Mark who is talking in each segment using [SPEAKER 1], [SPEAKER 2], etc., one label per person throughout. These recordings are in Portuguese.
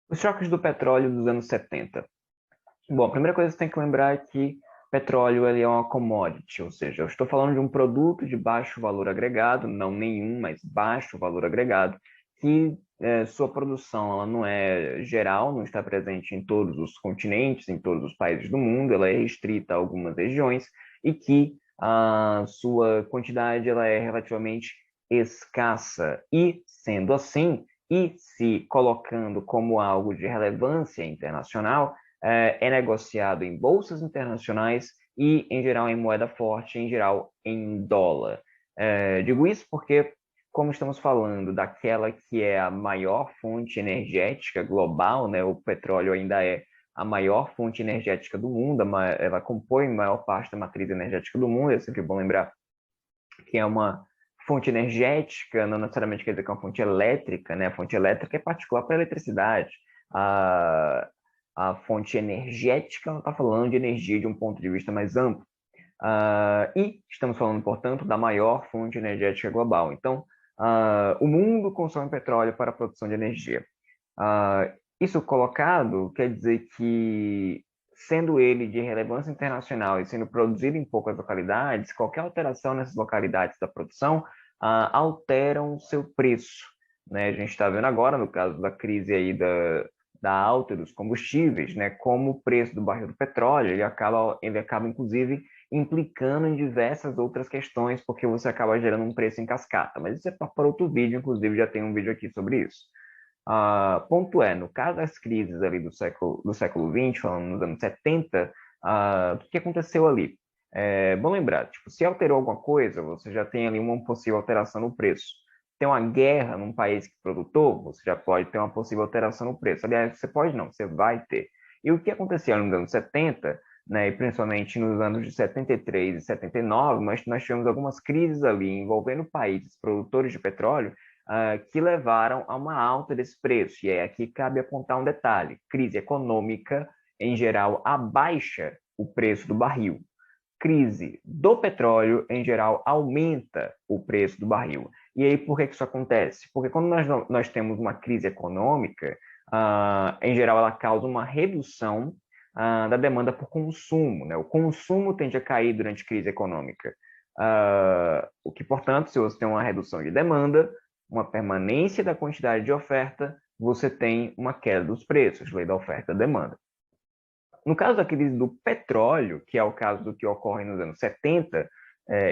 [SPEAKER 1] Os choques do petróleo dos anos 70. Bom, a primeira coisa que você tem que lembrar é que petróleo ele é uma commodity, ou seja, eu estou falando de um produto de baixo valor agregado, não nenhum, mas baixo valor agregado, que sua produção ela não é geral, não está presente em todos os continentes, em todos os países do mundo, ela é restrita a algumas regiões e que a sua quantidade ela é relativamente escassa. E, sendo assim, e se colocando como algo de relevância internacional, é negociado em bolsas internacionais e, em geral, em moeda forte, em geral, em dólar. Digo isso porque, como estamos falando daquela que é a maior fonte energética global, né, o petróleo ainda é a maior fonte energética do mundo, ela compõe a maior parte da matriz energética do mundo, é sempre bom lembrar que é uma fonte energética, não necessariamente quer dizer que é uma fonte elétrica, né? A fonte elétrica é particular para a eletricidade. A, a fonte energética, ela está falando de energia de um ponto de vista mais amplo. E estamos falando, portanto, da maior fonte energética global. Então, o mundo consome petróleo para a produção de energia. Isso colocado quer dizer que, sendo ele de relevância internacional e sendo produzido em poucas localidades, qualquer alteração nessas localidades da produção alteram o seu preço. Né? A gente está vendo agora, no caso da crise aí da alta dos combustíveis, né? Como o preço do barril do petróleo ele acaba inclusive implicando em diversas outras questões, porque você acaba gerando um preço em cascata. Mas isso é para outro vídeo, inclusive já tem um vídeo aqui sobre isso. Ponto é, no caso das crises ali do século XX, falando nos anos 70, o que aconteceu ali? É bom lembrar, tipo, se alterou alguma coisa, você já tem ali uma possível alteração no preço. Tem uma guerra num país produtor, você já pode ter uma possível alteração no preço. Aliás, você pode não, você vai ter. E o que aconteceu nos anos 70, né, e principalmente nos anos de 73 e 79, mas nós tivemos algumas crises ali envolvendo países produtores de petróleo, que levaram a uma alta desse preço. E aqui cabe apontar um detalhe: crise econômica, em geral, abaixa o preço do barril. Crise do petróleo, em geral, aumenta o preço do barril. E aí, por que isso acontece? Porque quando nós temos uma crise econômica, em geral, ela causa uma redução da demanda por consumo. Né? O consumo tende a cair durante crise econômica. O que, portanto, se você tem uma redução de demanda, uma permanência da quantidade de oferta, você tem uma queda dos preços, lei da oferta e demanda. No caso da crise do petróleo, que é o caso do que ocorre nos anos 70,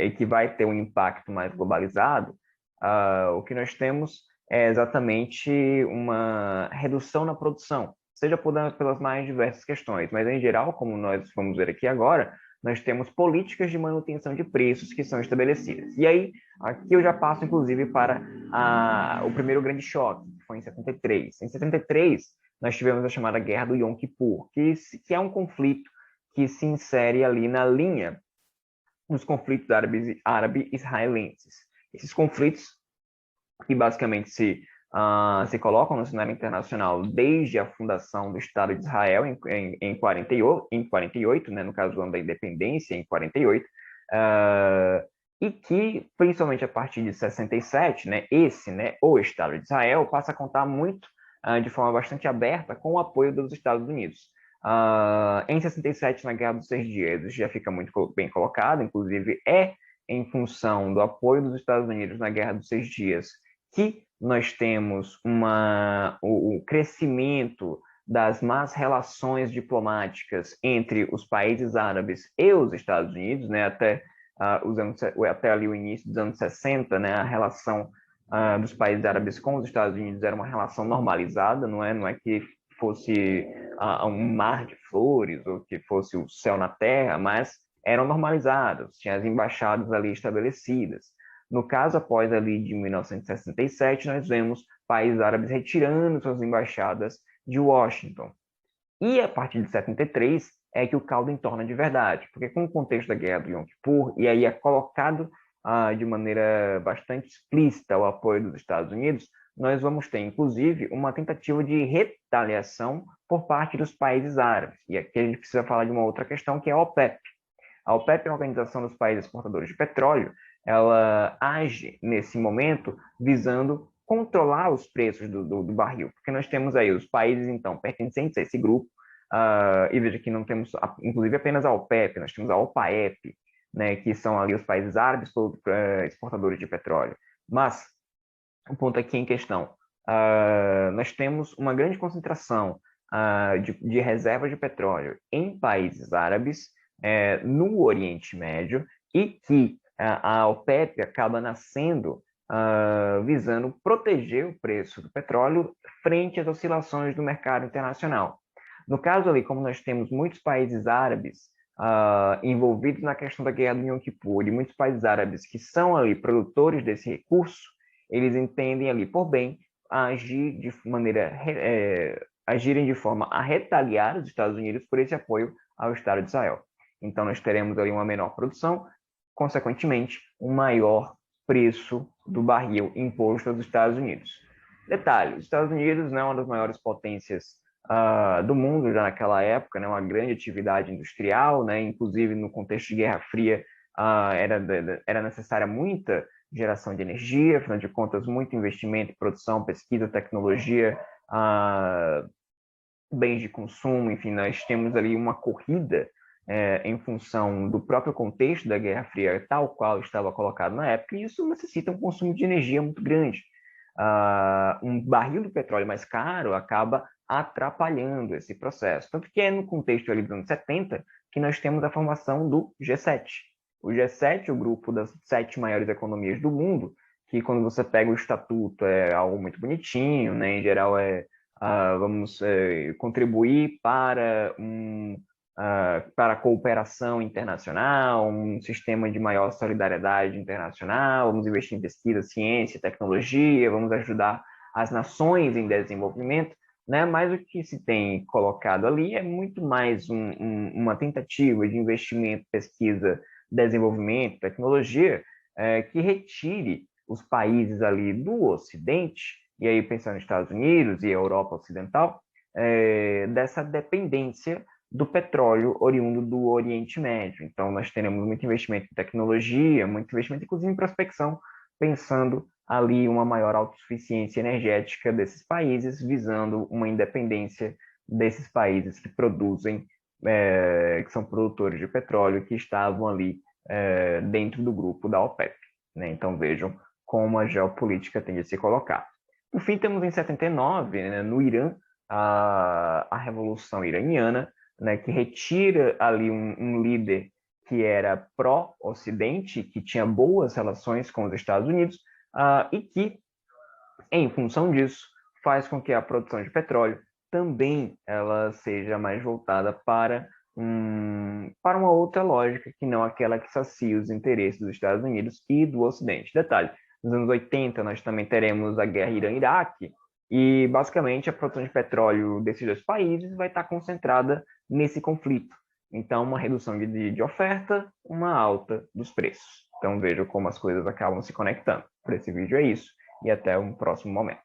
[SPEAKER 1] e que vai ter um impacto mais globalizado, o que nós temos é exatamente uma redução na produção, seja pelas mais diversas questões, mas em geral, como nós vamos ver aqui agora, nós temos políticas de manutenção de preços que são estabelecidas. E aí, aqui eu já passo, inclusive, para o primeiro grande choque, que foi em 73. Em 73, nós tivemos a chamada Guerra do Yom Kippur, que é um conflito que se insere ali na linha dos conflitos árabe-israelenses. Esses conflitos que basicamente se colocam no cenário internacional desde a fundação do Estado de Israel em 48, né, no caso do ano da independência, em 48, e que, principalmente a partir de 67, né, o Estado de Israel, passa a contar muito, de forma bastante aberta, com o apoio dos Estados Unidos. Em 67, na Guerra dos Seis Dias, isso já fica muito bem colocado, inclusive em função do apoio dos Estados Unidos na Guerra dos Seis Dias que nós temos o crescimento das más relações diplomáticas entre os países árabes e os Estados Unidos, né, até ali o início dos anos 60, né, a relação dos países árabes com os Estados Unidos era uma relação normalizada, não é que fosse um mar de flores ou que fosse o céu na terra, mas eram normalizadas, tinha as embaixadas ali estabelecidas. No caso, após ali de 1967, nós vemos países árabes retirando suas embaixadas de Washington. E a partir de 73 é que o caldo entorna de verdade, porque com o contexto da Guerra do Yom Kippur, e aí é colocado de maneira bastante explícita o apoio dos Estados Unidos, nós vamos ter, inclusive, uma tentativa de retaliação por parte dos países árabes. E aqui a gente precisa falar de uma outra questão, que é a OPEP. A OPEP é a Organização dos Países Exportadores de Petróleo, ela age nesse momento visando controlar os preços do barril, porque nós temos aí os países, então, pertencentes a esse grupo, e veja que não temos, inclusive, apenas a OPEP, nós temos a OPAEP, né, que são ali os países árabes exportadores de petróleo. Mas o ponto aqui em questão, nós temos uma grande concentração de reservas de petróleo em países árabes, no Oriente Médio, e que a OPEP acaba nascendo visando proteger o preço do petróleo frente às oscilações do mercado internacional. No caso ali, como nós temos muitos países árabes envolvidos na questão da guerra do Yom Kippur, e muitos países árabes que são ali produtores desse recurso, eles entendem ali por bem agir de maneira agirem de forma a retaliar os Estados Unidos por esse apoio ao Estado de Israel. Então nós teremos ali uma menor produção, consequentemente um maior preço do barril imposto aos Estados Unidos. Detalhe: os Estados Unidos, né, uma das maiores potências do mundo já naquela época, né, uma grande atividade industrial, né, inclusive no contexto de Guerra Fria era necessária muita geração de energia, afinal de contas, muito investimento em produção, pesquisa, tecnologia, bens de consumo, enfim, nós temos ali uma corrida em função do próprio contexto da Guerra Fria, tal qual estava colocado na época, e isso necessita um consumo de energia muito grande. Um barril de petróleo mais caro acaba atrapalhando esse processo. Tanto que é no contexto ali dos anos 70 que nós temos a formação do G7. O G7, o grupo das 7 maiores economias do mundo, que quando você pega o estatuto é algo muito bonitinho, né? Em geral vamos contribuir para a cooperação internacional, um sistema de maior solidariedade internacional, vamos investir em pesquisa, ciência, tecnologia, vamos ajudar as nações em desenvolvimento, né? Mas o que se tem colocado ali é muito mais uma tentativa de investimento, pesquisa, desenvolvimento, tecnologia, que retire os países ali do Ocidente, e aí pensando nos Estados Unidos e Europa Ocidental, dessa dependência do petróleo oriundo do Oriente Médio. Então, nós teremos muito investimento em tecnologia, muito investimento, inclusive, em prospecção, pensando ali uma maior autossuficiência energética desses países, visando uma independência desses países que produzem, que são produtores de petróleo, que estavam ali dentro do grupo da OPEP. Né? Então, vejam como a geopolítica tende a se colocar. Por fim, temos em 79, né, no Irã, a Revolução Iraniana, né, que retira ali um líder que era pró-Ocidente, que tinha boas relações com os Estados Unidos, e que, em função disso, faz com que a produção de petróleo também ela seja mais voltada para uma outra lógica, que não aquela que sacia os interesses dos Estados Unidos e do Ocidente. Detalhe: nos anos 80 nós também teremos a guerra Irã-Iraque, e basicamente a produção de petróleo desses dois países vai estar concentrada nesse conflito. Então, uma redução de oferta, uma alta dos preços. Então, veja como as coisas acabam se conectando. Por esse vídeo é isso, e até um próximo momento.